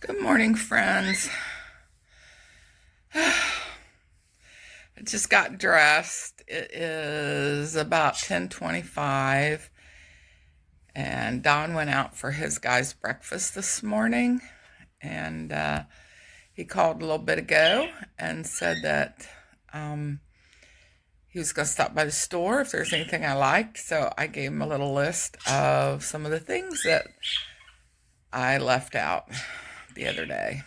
Good morning, friends. I just got dressed. It is about 10:25, and Don went out for his guys' breakfast this morning, and he called a little bit ago and said that um, he was going to stop by the store if there's anything I liked. So I gave him a little list of some of the things that I left out the other day.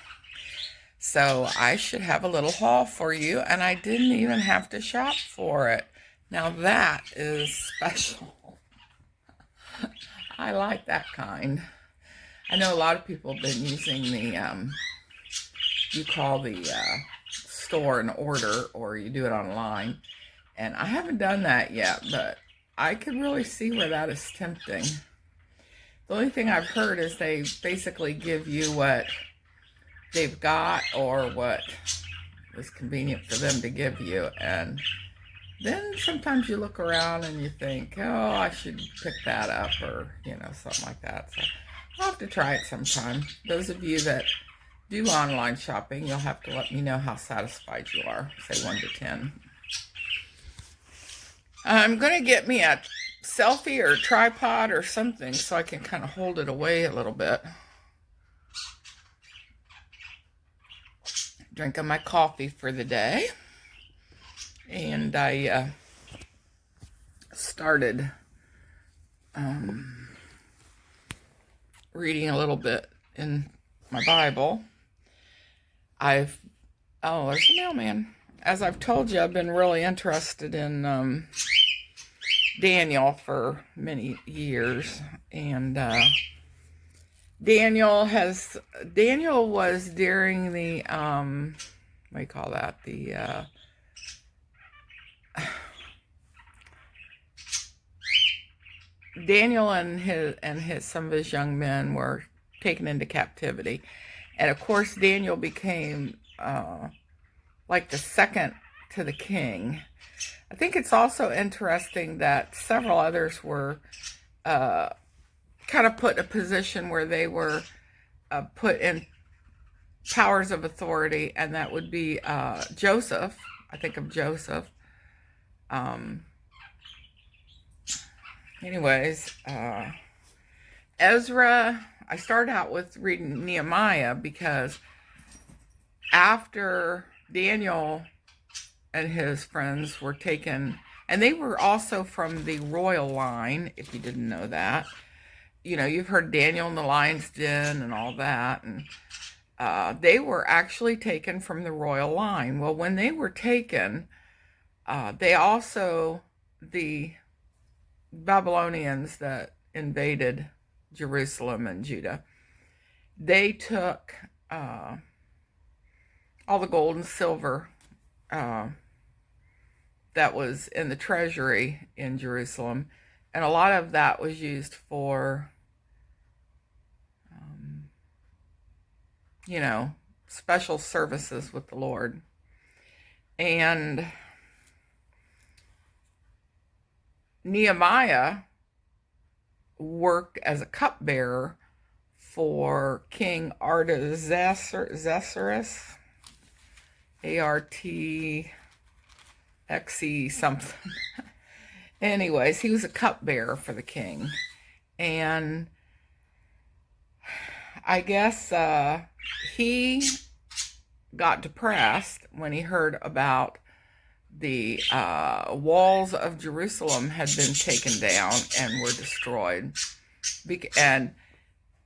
So I should have a little haul for you, and I didn't even have to shop for it. Now that is special. I like that kind. I know a lot of people have been using you call the store and order, or you do it online. And I haven't done that yet, but I could really see where that is tempting. The only thing I've heard is they basically give you what they've got or what is convenient for them to give you, and then sometimes you look around and you think, oh, I should pick that up, or something like that. So I'll have to try it sometime. Those of you that do online shopping, you'll have to let me know how satisfied you are. Say 1 to 10. I'm going to get me a selfie or a tripod or something so I can kind of hold it away a little bit. Drinking my coffee for the day, and I started reading a little bit in my Bible. There's a mailman. As I've told you, I've been really interested in Daniel for many years, and Daniel was during the what do you call that? Daniel and his some of his young men were taken into captivity, and of course Daniel became like the second to the king. I think it's also interesting that several others were kind of put in a position where they were put in powers of authority, and that would be Joseph. I think of Joseph. Anyways, Ezra, I started out with reading Nehemiah because after Daniel and his friends were taken, and they were also from the royal line, if you didn't know that. You've heard Daniel in the lion's den and all that, and they were actually taken from the royal line. Well, when they were taken, the Babylonians that invaded Jerusalem and Judah, they took all the gold and silver that was in the treasury in Jerusalem, and a lot of that was used for special services with the Lord. And Nehemiah worked as a cupbearer for King Artaxerxes, Artxe something. Anyways, he was a cupbearer for the king. And I guess he got depressed when he heard about the walls of Jerusalem had been taken down and were destroyed. And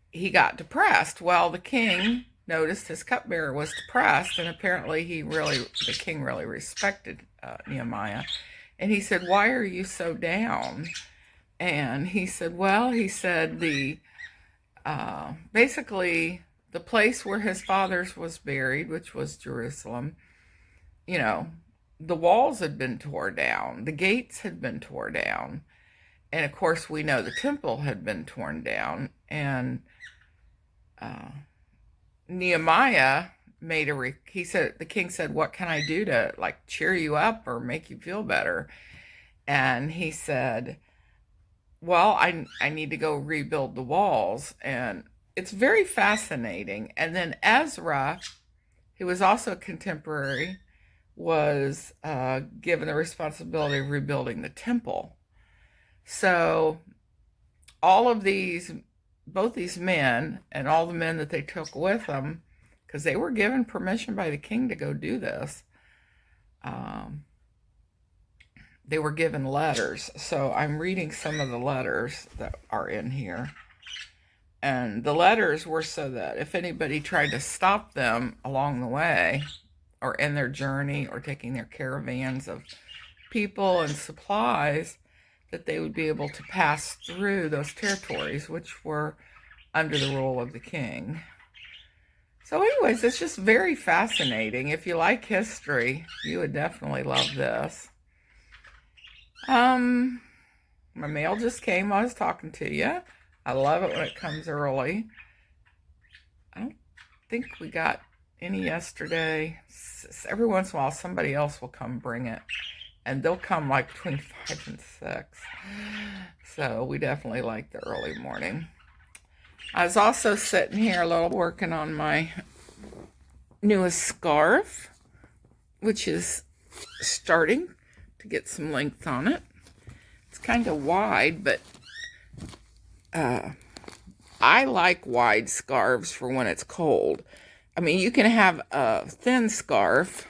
he got depressed. Well, the king noticed his cupbearer was depressed, and apparently the king really respected Nehemiah. And he said, "Why are you so down?" And he said, basically the place where his father's was buried, which was Jerusalem, the walls had been torn down, the gates had been torn down, and of course we know the temple had been torn down. And Nehemiah he said, the king said, "What can I do to cheer you up or make you feel better?" And he said, "Well, I need to go rebuild the walls." And it's very fascinating. And then Ezra, who was also a contemporary, was given the responsibility of rebuilding the temple. So all of these, both these men and all the men that they took with them, because they were given permission by the king to go do this, they were given letters. So I'm reading some of the letters that are in here. And the letters were so that if anybody tried to stop them along the way, or in their journey, or taking their caravans of people and supplies, that they would be able to pass through those territories, which were under the rule of the king. So anyways, it's just very fascinating. If you like history, you would definitely love this. My mail just came while I was talking to you. I love it when it comes early. I don't think we got any yesterday. Every once in a while, somebody else will come bring it. And they'll come like between 5 and 6. So we definitely like the early morning. I was also sitting here a little working on my newest scarf, which is starting to get some length on it. It's kind of wide, but I like wide scarves for when it's cold. I mean, you can have a thin scarf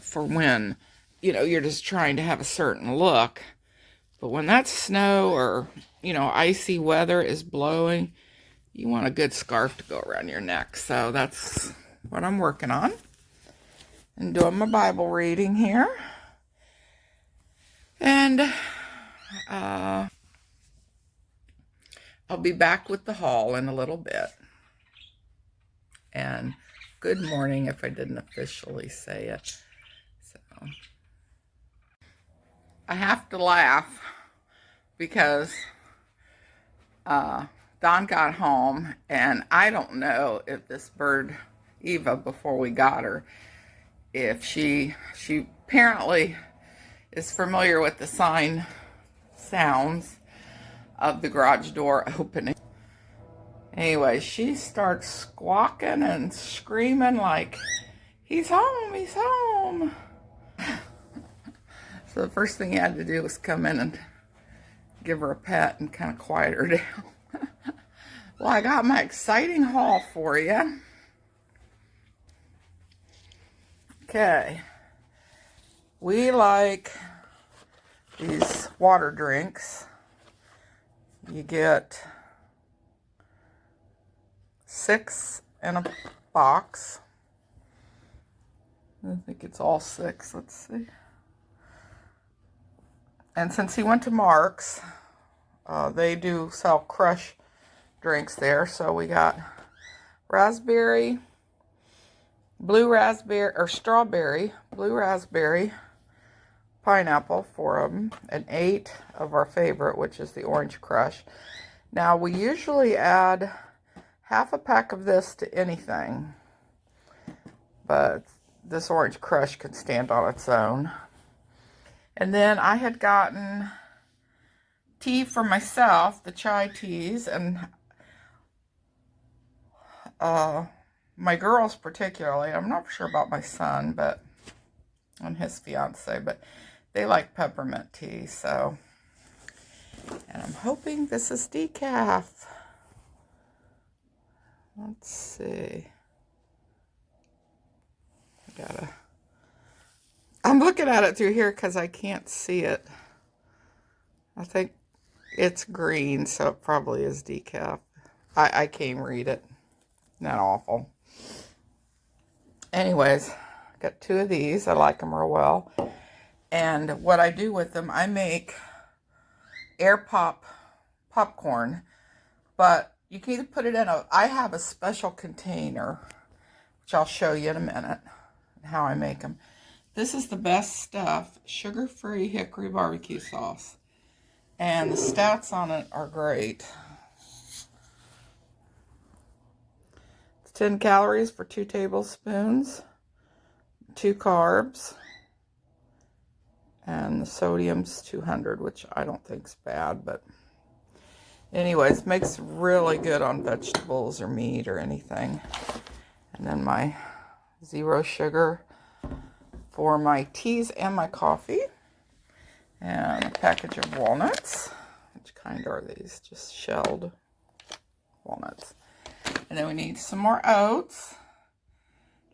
for when, you know, you're just trying to have a certain look. But when that snow or, you know, icy weather is blowing, you want a good scarf to go around your neck. So that's what I'm working on. And doing my Bible reading here. And I'll be back with the haul in a little bit. And good morning if I didn't officially say it. So I have to laugh because Don got home, and I don't know if this bird, Eva, before we got her, if she apparently is familiar with the sounds of the garage door opening. Anyway, she starts squawking and screaming like, he's home, he's home. So the first thing he had to do was come in and give her a pet and kind of quiet her down. Well, I got my exciting haul for you. Okay. We like these water drinks. You get 6 in a box. I think it's all 6. Let's see. And since he went to Mark's, they do sell crush drinks there. So we got raspberry, blue raspberry, or strawberry, blue raspberry, pineapple, 4 of them, and 8 of our favorite, which is the orange crush. Now, we usually add half a pack of this to anything, but this orange crush can stand on its own. And then I had gotten tea for myself, the chai teas, and my girls particularly. I'm not sure about my son, but and his fiance, but they like peppermint tea. So, and I'm hoping this is decaf. Let's see. I'm looking at it through here because I can't see it. I think it's green, so it probably is decaf. I can't read it. Not awful. Anyways, got 2 of these. I like them real well. And what I do with them, I make air popcorn, but you can either put it in I have a special container, which I'll show you in a minute, how I make them. This is the best stuff, sugar-free hickory barbecue sauce. And the stats on it are great. It's 10 calories for 2 tablespoons, 2 carbs, and the sodium's 200, which I don't think's bad, but Anyways, makes really good on vegetables or meat or anything. And then my 0 sugar for my teas and my coffee. And a package of walnuts. Which kind are these? Just shelled walnuts. And then we need some more oats.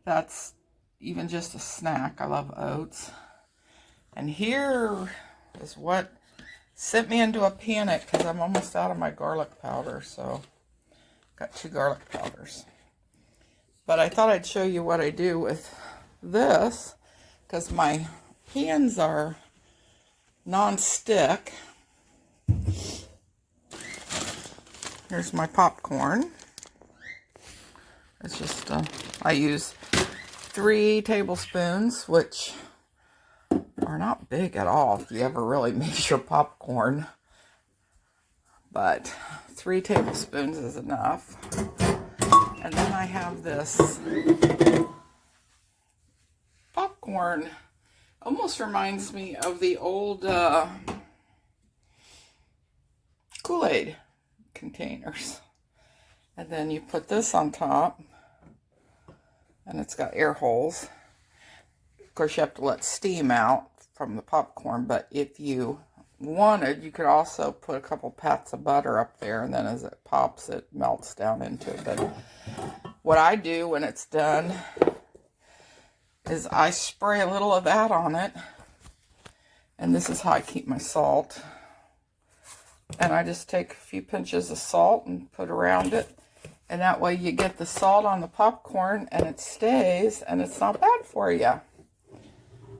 That's even just a snack. I love oats. And here is what sent me into a panic because I'm almost out of my garlic powder. So got 2 garlic powders. But I thought I'd show you what I do with this because my pans are non-stick. Here's my popcorn. It's just, I use 3 tablespoons, which are not big at all if you ever really make your popcorn. But 3 tablespoons is enough. And then I have this popcorn. Almost reminds me of the old Kool-Aid containers. And then you put this on top. And it's got air holes. Of course, you have to let steam out from the popcorn. But if you wanted, you could also put a couple pats of butter up there. And then as it pops, it melts down into it. But what I do when it's done is I spray a little of that on it. And this is how I keep my salt. And I just take a few pinches of salt and put around it. And that way you get the salt on the popcorn and it stays and it's not bad for you.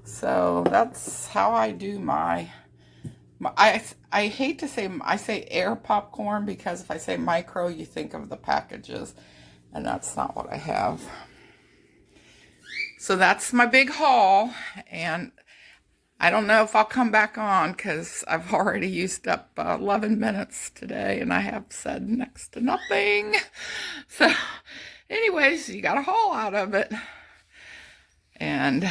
So that's how I do my I hate to say, I say air popcorn because if I say micro, you think of the packages. And that's not what I have. So that's my big haul. And I don't know if I'll come back on because I've already used up 11 minutes today and I have said next to nothing. So anyways, you got a haul out of it. And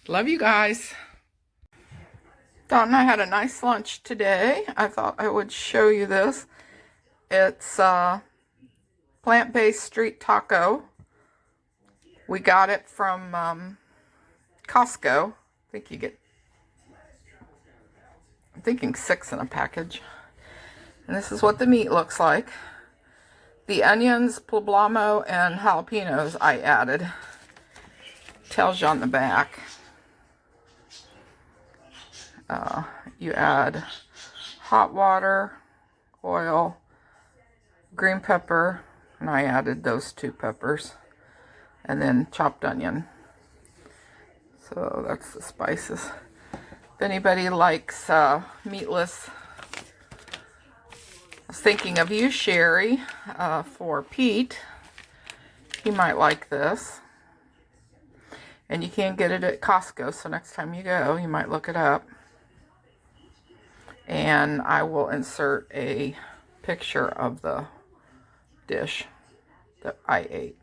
love you guys. Don and I had a nice lunch today. I thought I would show you this. It's plant-based street taco. We got it from Costco. I think you get, I'm thinking 6 in a package. And this is what the meat looks like. The onions, poblano, and jalapenos I added. Tells you on the back. You add hot water, oil, green pepper, and I added those 2 peppers, and then chopped onion. So that's the spices. If anybody likes meatless, I was thinking of you, Sherry, for Pete. He might like this. And you can get it at Costco, so next time you go, you might look it up. And I will insert a picture of the dish that I ate.